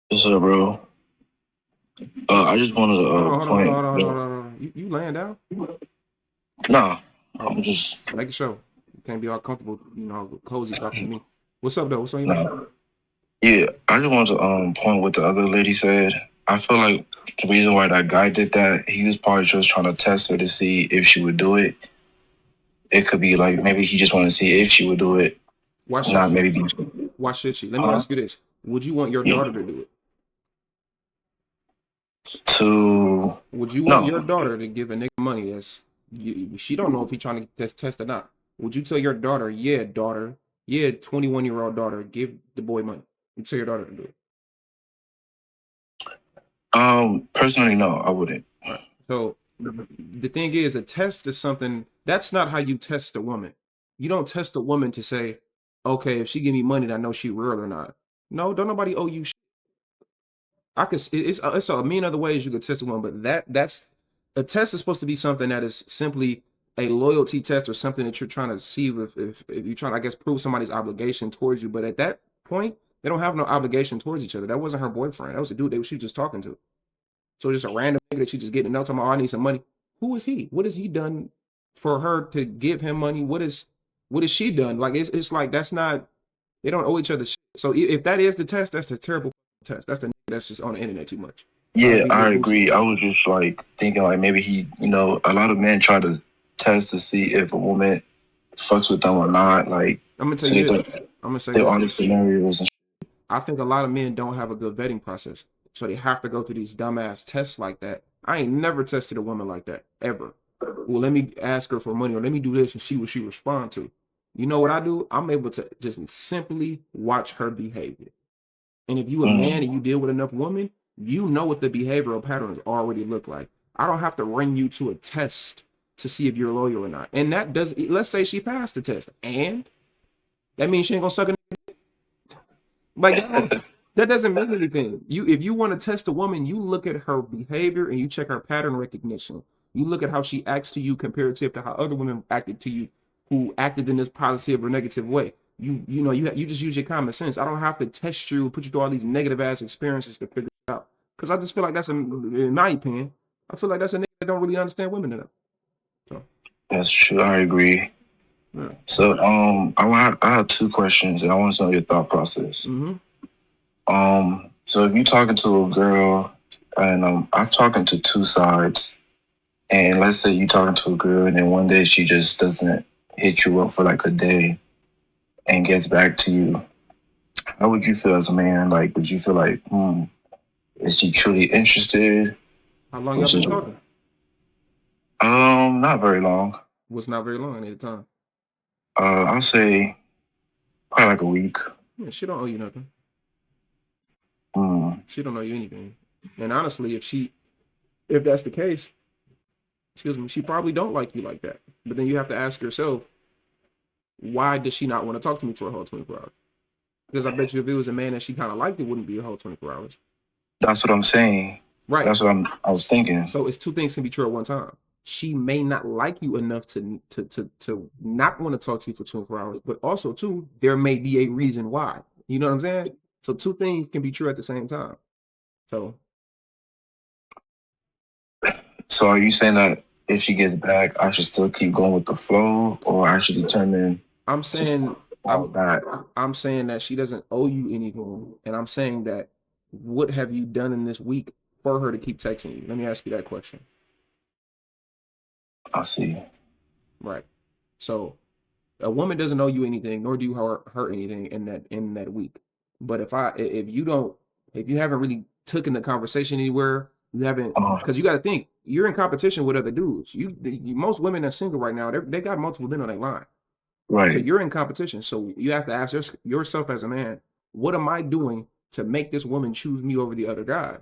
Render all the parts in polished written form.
What's up, bro? I just wanted to Hold on, hold on, hold on, point. hold on, hold on, hold on. You laying down? Nah, I'm Okay. just Make it show. You can't be all comfortable, cozy talking to me. What's up though? What's on your mind? nah. Yeah, I just wanted to point what the other lady said. I feel like the reason why that guy did that, he was probably just trying to test her to see if she would do it. It could be like maybe he just wanted to see if she would do it, Why should not she? maybe be. Why should she? Let me Huh? ask you this. Would you want your Yeah. daughter to do it? To Would you want no, your daughter to give a nigga money she don't know if he trying to test or not? Would you tell your daughter, yeah, 21-year-old daughter, give the boy money? You tell your daughter to do it. personally, no, I wouldn't. Right. So the thing is, a test is something that's not how you test a woman. You don't test a woman to say, okay, if she give me money, I know she real or not. No, don't nobody owe you. I could. It's a million other ways you could test a woman, but that's a test is supposed to be something that is simply a loyalty test or something that you're trying to see if you're trying to, I guess, prove somebody's obligation towards you. But at that point, they don't have no obligation towards each other. That wasn't her boyfriend. That was a dude that she was just talking to. So just a random nigga that she just getting to know, talking about, oh, I need some money. Who is he? What has he done for her to give him money? What has she done? Like it's like that's not, they don't owe each other shit. So if that is the test, that's a terrible test. That's the nigga that's just on the internet too much. Trying to Yeah, be I Lil Boosie. agree. I was just like thinking like maybe he, a lot of men try to test to see if a woman fucks with them or not. Like, I'm gonna tell so you they this. think I'm gonna say they're this. all the scenarios and I think a lot of men don't have a good vetting process. So they have to go through these dumbass tests like that. I ain't never tested a woman like that, ever. Well, let me ask her for money or let me do this and see what she respond to. You know what I do? I'm able to just simply watch her behavior. And if you a man and mm, you deal with enough women, you know what the behavioral patterns already look like. I don't have to run you to a test to see if you're loyal or not. And that does, let's say she passed the test. And that means she ain't gonna suck a, like that doesn't mean anything. If you want to test a woman, you look at her behavior and you check her pattern recognition. You look at how she acts to you comparative to how other women acted to you who acted in this positive or negative way. You just use your common sense. I don't have to test you, put you through all these negative ass experiences to figure it out. Because I just feel like in my opinion, I feel like that's a nigga that don't really understand women enough. So that's true. I agree. yeah. So I have two questions and I want to know your thought process. Mm-hmm. So if you're talking to a girl and I'm talking to two sides, and let's say you're talking to a girl and then one day she just doesn't hit you up for like a day and gets back to you, how would you feel as a man? Like, would you feel like, is she truly interested? How long y'all Which been is talking? not very long. Was not very long at the time. I'll say probably like a week. Yeah, she don't owe you nothing. Mm, She don't know you anything. And honestly, if that's the case, excuse me, she probably don't like you like that. But then you have to ask yourself, why does she not want to talk to me for a whole 24 hours? Because I bet you if it was a man that she kind of liked, it wouldn't be a whole 24 hours. that's what I'm saying. Right. That's what I was thinking. So it's two things can be true at one time. She may not like you enough to not want to talk to you for 24 hours, but also too, there may be a reason why. You know what I'm saying? So two things can be true at the same time. So So are you saying that if she gets back, I should still keep going with the flow, or I should determine I'm to saying fall I'm back? I'm saying that she doesn't owe you anything, and I'm saying that what have you done in this week for her to keep texting you? Let me ask you that question. I see. Right. So a woman doesn't owe you anything, nor do you her anything in that week. But if you haven't really taken the conversation anywhere, you haven't Uh, because you got to think you're in competition with other dudes. Most women that's single right now, they got multiple men on their line. So right. you're in competition. So you have to ask yourself as a man, what am I doing to make this woman choose me over the other guys?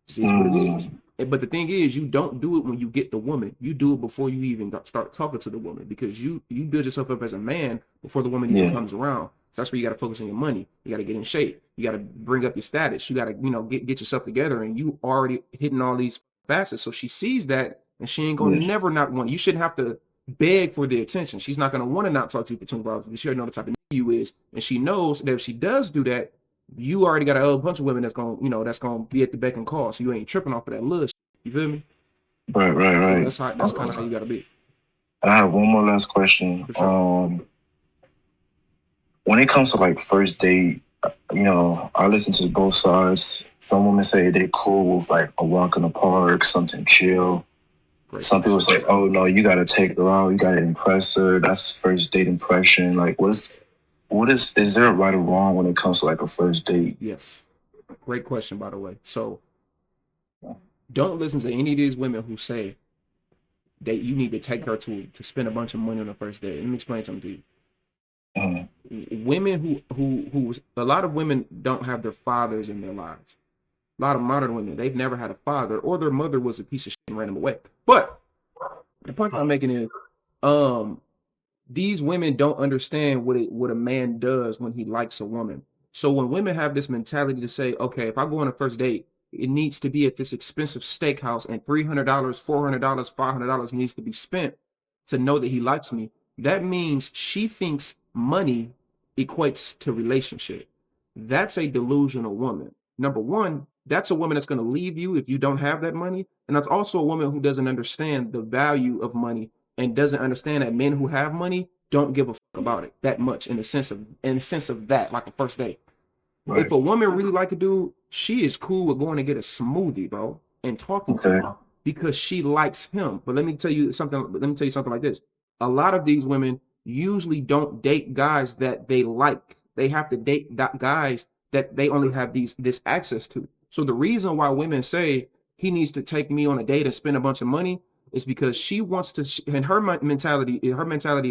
This is what it is. Mm, But the thing is, you don't do it when you get the woman. You do it before you even start talking to the woman because you build yourself up as a man before the woman even yeah. comes around. So that's where you got to focus on your money. You got to get in shape. You got to bring up your status. You got to get yourself together. And you already hitting all these facets. So she sees that, and she ain't gonna Yeah. never not want. You shouldn't have to beg for the attention. She's not gonna want to not talk to you for 24 hours because she already know the type of nigga you is, and she knows that if she does do that, You already got a bunch of women that's gonna be at the beck and call, so you ain't tripping off of that little shit. You feel me? Right, right, So right. that's kind of how you gotta be. I have one more last question. For sure. When it comes to like first date, I listen to both sides. Some women say they're cool with like a walk in the park, something chill. Great. Some people say, "Oh no, you gotta take her out. You gotta impress her. That's first date impression." Like, is there a right or wrong when it comes to like a first date? Yes. Great question, by the way. So don't listen to any of these women who say that you need to take her to spend a bunch of money on the first date. Let me explain something to you. Women who a lot of women don't have their fathers in their lives. A lot of modern women, they've never had a father, or their mother was a piece of shit and ran them away. But the point I'm making is, these women don't understand what a man does when he likes a woman. So when women have this mentality to say, okay, if I go on a first date, it needs to be at this expensive steakhouse and $300, $400, $500 needs to be spent to know that he likes me. That means she thinks money equates to relationship. That's a delusional woman. Number one, that's a woman that's going to leave you if you don't have that money. And that's also a woman who doesn't understand the value of money and doesn't understand that men who have money don't give a fuck about it that much in the sense of that, like a first date. Right. If a woman really like a dude, she is cool with going to get a smoothie, bro, and talking to him because she likes him. But let me tell you something like this. A lot of these women usually don't date guys that they like. They have to date guys that they only have this access to. So the reason why women say he needs to take me on a date and spend a bunch of money is because she wants to, and her mentality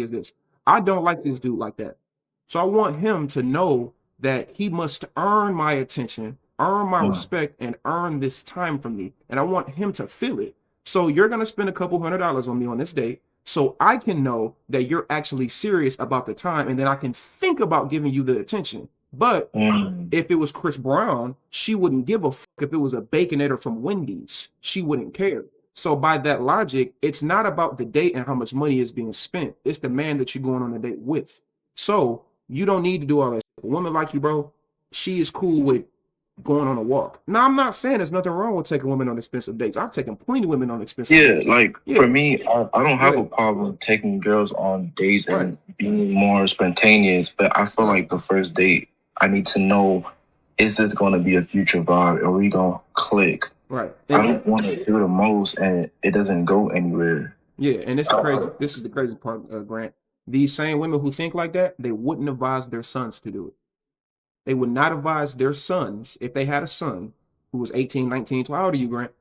is this: I don't like this dude like that. So I want him to know that he must earn my attention, earn my respect, and earn this time from me. And I want him to feel it. So you're going to spend a couple $100s on me on this date so I can know that you're actually serious about the time, and then I can think about giving you the attention. But if it was Chris Brown, she wouldn't give a fuck. If it was a Baconator from Wendy's, she wouldn't care. So by that logic, it's not about the date and how much money is being spent. It's the man that you're going on a date with. So you don't need to do all that. If a woman like you, bro, she is cool with going on a walk. Now, I'm not saying there's nothing wrong with taking women on expensive dates. I've taken plenty of women on expensive dates. For me, I don't have a problem taking girls on dates and being more spontaneous, but I feel like the first date, I need to know, is this going to be a future vibe? Are we going to click? Right. I don't want to do the most and it doesn't go anywhere. Yeah, and this is the crazy part, Grant. These same women who think like that, they wouldn't advise their sons to do it. They would not advise their sons, if they had a son who was 18, 19, 20. How old are you, Grant?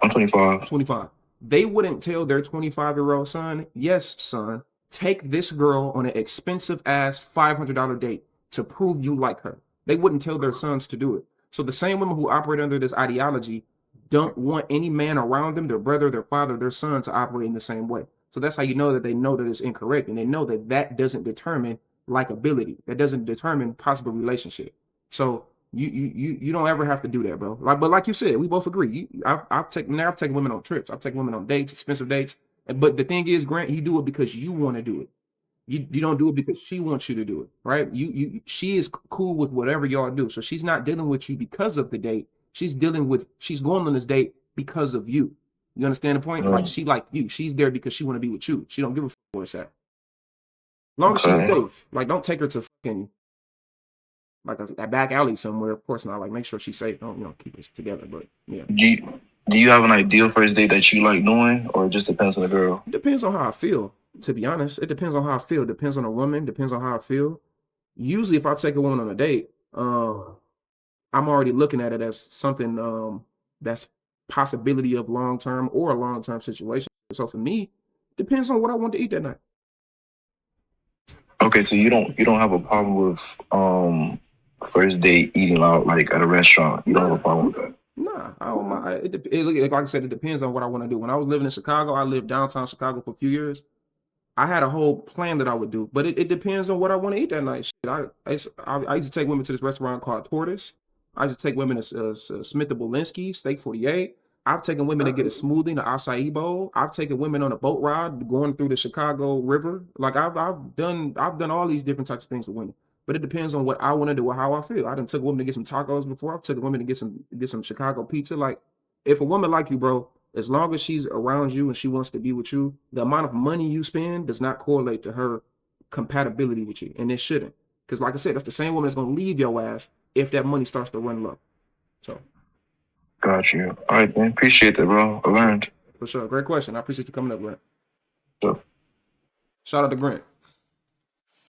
I'm 25. 25. They wouldn't tell their 25-year-old son, yes, son, take this girl on an expensive ass $500 date to prove you like her. They wouldn't tell their sons to do it. So the same women who operate under this ideology don't want any man around them, their brother, their father, their son, to operate in the same way. So that's how you know that they know that it's incorrect, and they know that that doesn't determine likability. That doesn't determine possible relationship. So you don't ever have to do that, bro. But like you said, we both agree. I've taken women on trips. I've taken women on dates, expensive dates. But the thing is, Grant, you do it because you want to do it. You don't do it because she wants you to do it, right? She is cool with whatever y'all do. So she's not dealing with you because of the date. She's going on this date because of you. You understand the point? Like, she like you. She's there because she want to be with you. She don't give a fuck where it's at. Long as she's safe. Like, don't take her to fucking like a back alley somewhere. Of course not. Like, make sure she's safe. Don't keep us together. But yeah. Do you have an ideal first date that you like doing, or it just depends on the girl? It depends on how I feel. To be honest, it depends on how I feel. It depends on a woman. Depends on how I feel. Usually, if I take a woman on a date, I'm already looking at it as something that's possibility of long-term or a long-term situation. So for me, depends on what I want to eat that night. Okay, so you don't have a problem with first date eating out like at a restaurant. You don't have a problem with that. Nah, I don't mind. Like I said, it depends on what I want to do. When I was living in Chicago, I lived downtown Chicago for a few years. I had a whole plan that I would do, but it depends on what I want to eat that night. I used to take women to this restaurant called Tortoise. I used to take women to Smith and Bolinsky, Steak 48. I've taken women to get a smoothie in the acai bowl. I've taken women on a boat ride going through the Chicago River. Like I've done all these different types of things with women. but it depends on what I want to do or how I feel. I done took a woman to get some tacos before. I've took a woman to get some Chicago pizza. Like, if a woman like you, bro, as long as she's around you and she wants to be with you, the amount of money you spend does not correlate to her compatibility with you, and it shouldn't. Because, like I said, that's the same woman that's gonna leave your ass if that money starts to run low. So, Got you. All right, man. Appreciate that, bro. I learned. for sure, great question. I appreciate you coming up, Grant. So. Shout out to Grant.